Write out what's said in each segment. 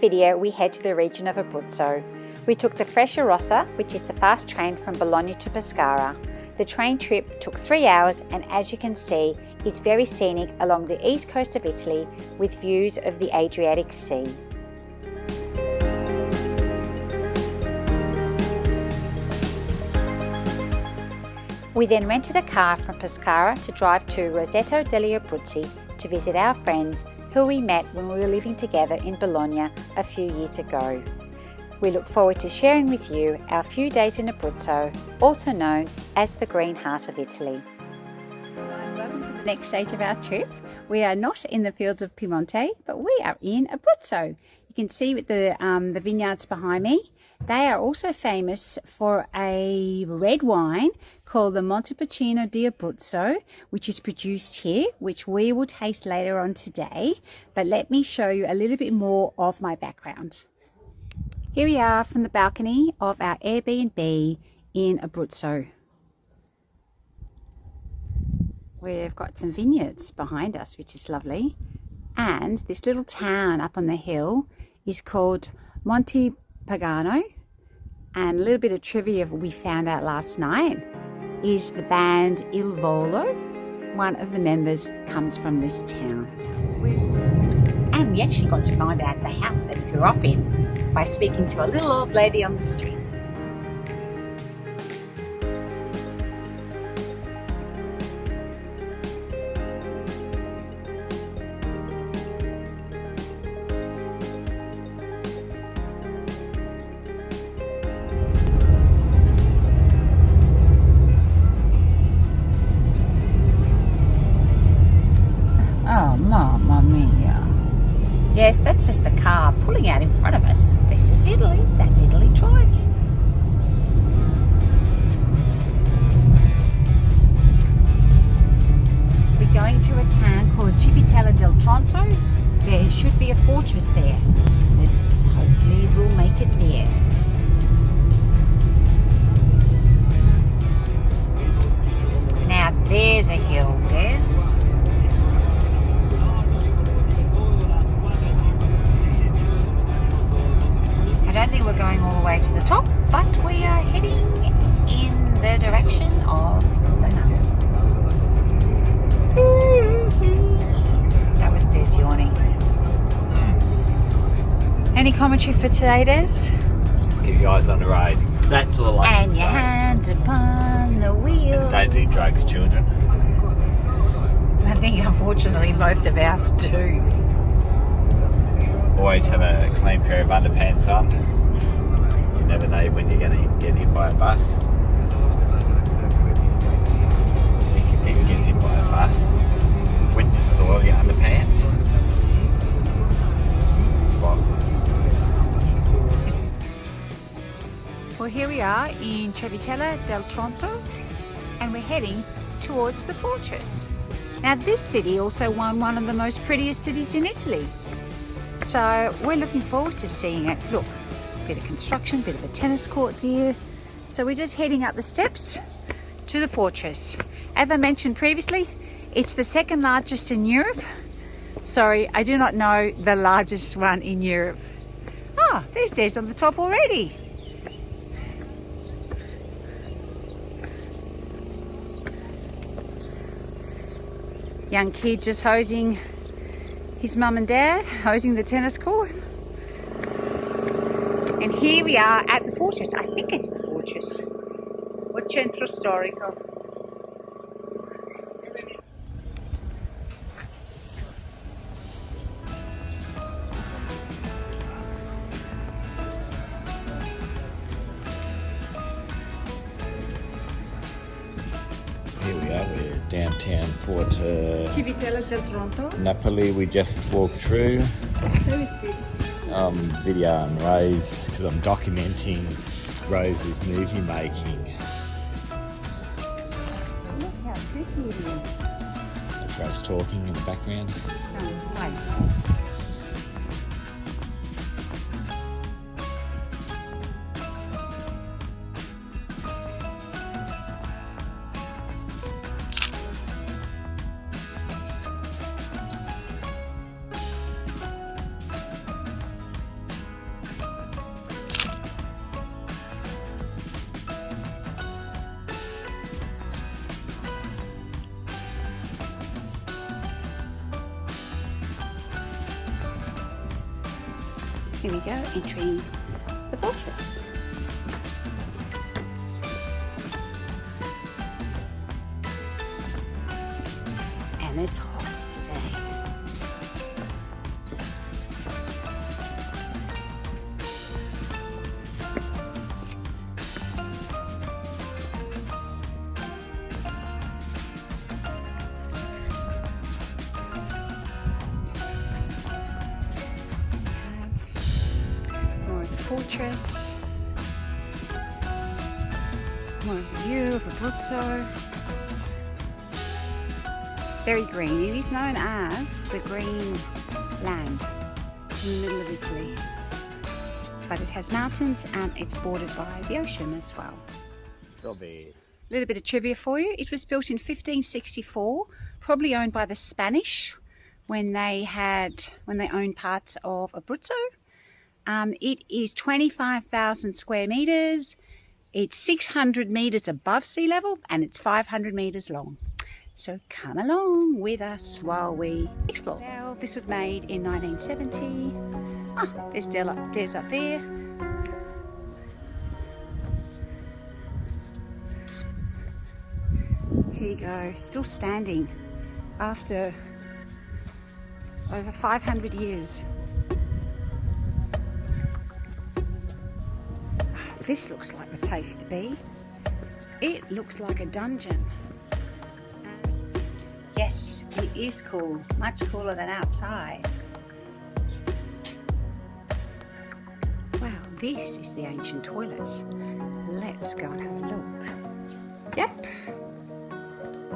video we head to the region of Abruzzo. We took the Roseto, which is the fast train from Bologna to Pescara. The train trip took 3 hours and, as you can see, is very scenic along the east coast of Italy with views of the Adriatic Sea. We then rented a car from Pescara to drive to Roseto degli Abruzzi to visit our friends who we met when we were living together in Bologna a few years ago. We look forward to sharing with you our few days in Abruzzo, also known as the Green Heart of Italy. Welcome to the next stage of our trip. We are not in the fields of Piemonte, but we are in Abruzzo. You can see with the vineyards behind me. They are also famous for a red wine called the Montepulciano di Abruzzo, which is produced here, which we will taste later on today. But let me show you a little bit more of my background. Here we are from the balcony of our Airbnb in Abruzzo. We've got some vineyards behind us, which is lovely. And this little town up on the hill is called Montepulciano. And a little bit of trivia we found out last night is the band Il Volo. One of the members comes from this town. And we actually got to find out the house that he grew up in by speaking to a little old lady on the street. Oh, mamma mia. Yes, that's just a car pulling out in front of us. This is Italy. That's Italy driving. We're going to a town called Civitella del Tronto. There should be a fortress there. Hopefully we'll make it there. Now there's a hill, Des. I don't think we're going all the way to the top, but we are heading in the direction of the mountains. That was Des yawning. Any commentary for today, Des? Keep your eyes on the road. That's all I can And say. your hands upon the wheel. Don't do drugs, children. I think unfortunately most of ours do. Always have a clean pair of underpants on. You never know when you're going to get hit by a bus. You can keep getting hit by a bus when you soil your underpants. Well, here we are in Civitella del Tronto and we're heading towards the fortress. Now this city also won one of the most prettiest cities in Italy. So we're looking forward to seeing it. Look, a bit of construction, a bit of a tennis court there. So we're just heading up the steps to the fortress. As I mentioned previously, it's the second largest in Europe. Sorry, I do not know the largest one in Europe. Ah, there's Des on the top already. Young kid just hosing his mum and dad, hosing the tennis court. And here we are at the fortress. I think it's the fortress. Or centro storico. Here we are, we're downtown Fort Civitella del Tronto. Napoli. We just walked through. Who is it? Videoing Rose because I'm documenting Rose's movie making. Look how pretty it is. That's Rose talking in the background. Wait. Here we go, entering the fortress. And it's hot today. More of the fortress. More of the view of Abruzzo. Very green. It is known as the green land in the middle of Italy. But it has mountains and it's bordered by the ocean as well. A little bit of trivia for you. It was built in 1564, probably owned by the Spanish when they owned parts of Abruzzo. It is 25,000 square meters. It's 600 meters above sea level and it's 500 meters long. So come along with us while we explore. Now, this was made in 1970. There's Des up there. Here you go, still standing after over 500 years. This looks like the place to be. It looks like a dungeon. Yes, it is cool, much cooler than outside. Wow, this is the ancient toilets. Let's go and have a look. Yep,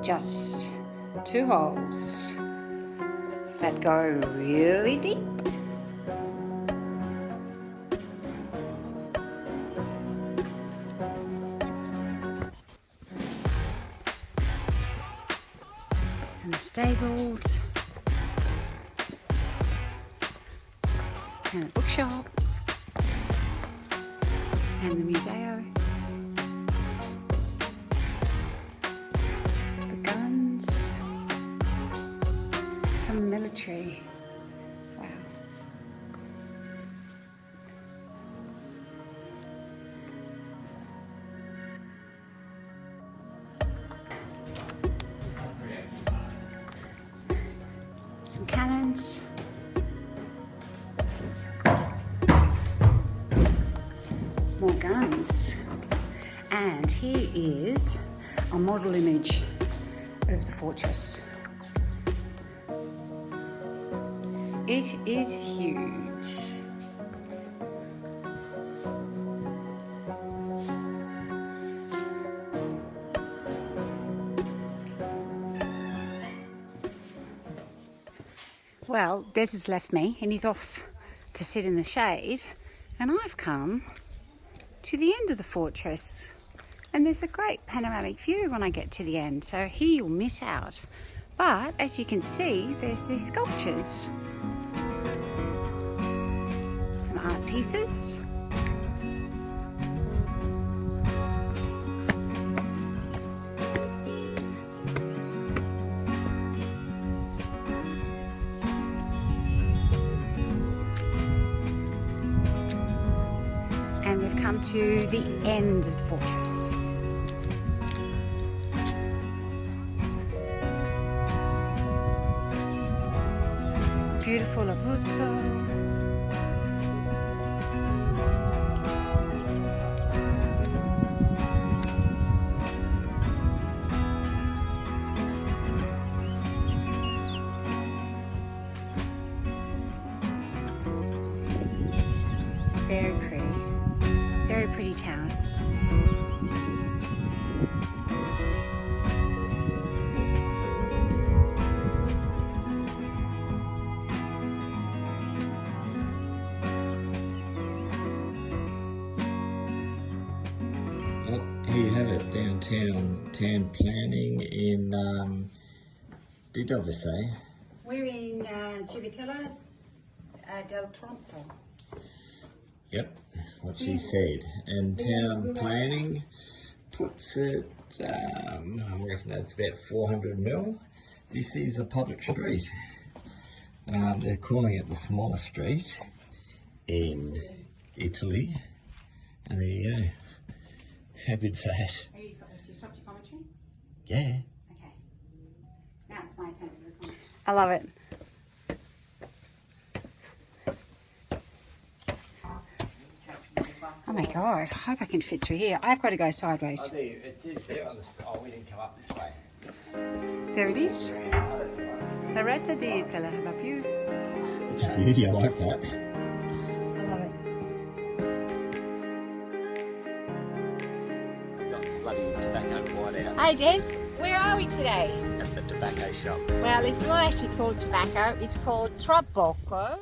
just 2 holes that go really deep. And the stables and the bookshop and the museo, the guns from the military. Wow. Some cannons. More guns. And here is a model image of the fortress. It is huge. Well, Des has left me and he's off to sit in the shade, and I've come to the end of the fortress, and there's a great panoramic view when I get to the end, so here you'll miss out. But as you can see, there's these sculptures, some art pieces. And we've come to the end of the fortress. Beautiful Abruzzo. Very pretty. Very pretty town. Well, here you have it, downtown town planning in dove say? We're in Civitella del Tronto. Yep, what she said. And town planning puts it, I reckon that's about 400 mil. This is a public street. They're calling it the smaller street in Italy. And there you go. How good's that? Have you stopped your commentary? Yeah. Okay. Now it's my turn for the commentary. I love it. Oh my god, I hope I can fit through here. I've got to go sideways. Oh, there, it says there on the... Oh, we didn't come up this way. There it is. La Ruetta di va più. It's a beauty, I like that. I love it. Got bloody tobacco right out Hey Des, where are we today? at the tobacco shop. Well, it's not actually called tobacco, it's called Trabocco.